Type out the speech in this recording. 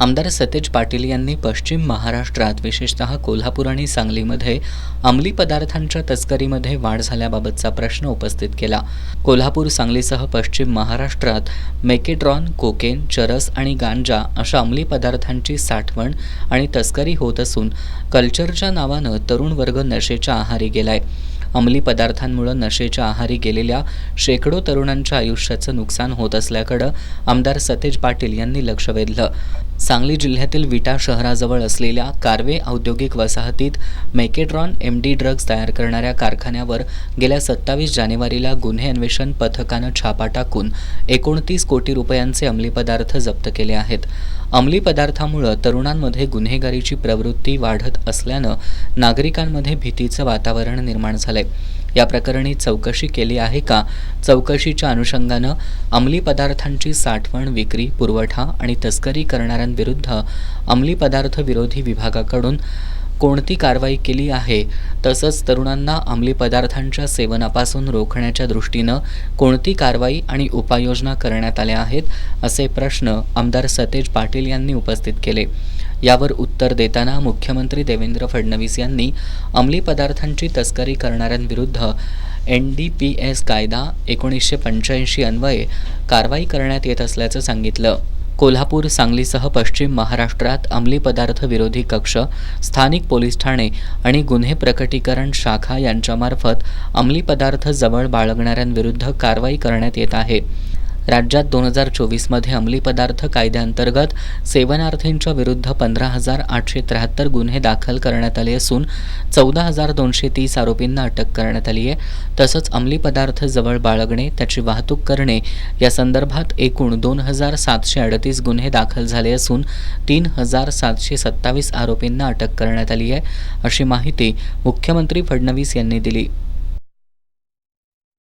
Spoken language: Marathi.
आमदार सतेज पाटील यांनी पश्चिम महाराष्ट्रात विशेषतः कोल्हापूर आणि सांगलीमध्ये अंमली पदार्थांच्या तस्करीमध्ये वाढ झाल्याबाबतचा प्रश्न उपस्थित केला। कोल्हापूर सांगलीसह पश्चिम महाराष्ट्रात मेकेट्रॉन, कोकेन, चरस आणि गांजा अशा अंमली पदार्थांची साठवण आणि तस्करी होत असून कल्चरच्या नावानं तरुण वर्ग नशेच्या आहारी गेलाय। अंमली पदार्थांमुळे नशेच्या आहारी गेलेल्या शेकडो तरुणांच्या आयुष्याचं नुकसान होत असल्याकडे आमदार सतेज पाटील यांनी लक्ष वेधलं। सांगली जिल्ह्यातील विटा शहराजवळ असलेल्या कारवे औद्योगिक वसाहतीत मेकेट्रॉन एमडी ड्रग्ज तयार करणाऱ्या कारखान्यावर गेल्या 27 जानेवारीला गुन्हे अन्वेषण पथकानं छापा टाकून 29 कोटी रुपयांचे अंमली पदार्थ जप्त केले आहेत। अंमली पदार्थामुळे तरुणांमध्ये गुन्हेगारीची प्रवृत्ती वाढत असल्यानं नागरिकांमध्ये भीतीचं वातावरण निर्माण झालंय। या प्रकरणी चौकशी केली आहे का? चौकशीच्या अनुषंगानं अंमली पदार्थांची साठवण, विक्री, पुरवठा आणि तस्करी करणाऱ्यांविरुद्ध अंमली पदार्थ विरोधी विभागाकडून कोणती कारवाई केली आहे, तसंच तरुणांना अंमली पदार्थांच्या सेवनापासून रोखण्याच्या दृष्टीनं कोणती कारवाई आणि उपाययोजना करण्यात आल्या आहेत, असे प्रश्न आमदार सतेज पाटील यांनी उपस्थित केले। यावर उत्तर देताना मुख्यमंत्री देवेंद्र फडणवीस यांनी अंमली पदार्थांची तस्करी करणाऱ्यांविरुद्ध NDPS कायदा 1985 अन्वये कारवाई करण्यात येत असल्याचं सांगितलं। कोल्हापूर, सांगलीसह पश्चिम महाराष्ट्रात अंमली पदार्थ विरोधी कक्ष, स्थानिक पोलीस ठाणे आणि गुन्हे प्रकटीकरण शाखा यांच्यामार्फत अंमली पदार्थ जवळ बाळगणाऱ्यांविरुद्ध कारवाई करण्यात येत आहे। राज्यात 2024 मध्ये अंमली पदार्थ कायद्याअंतर्गत सेवनार्थींच्या विरुद्ध 15,873 गुन्हे दाखल करण्यात आले असून 14,230 आरोपींना अटक करण्यात आली आहे। तसंच अंमली पदार्थ जवळ बाळगणे, त्याची वाहतूक करणे या संदर्भात एकूण 2,738 गुन्हे दाखल झाले असून 3,727 आरोपींना अटक करण्यात आली आहे, अशी माहिती मुख्यमंत्री फडणवीस यांनी दिली।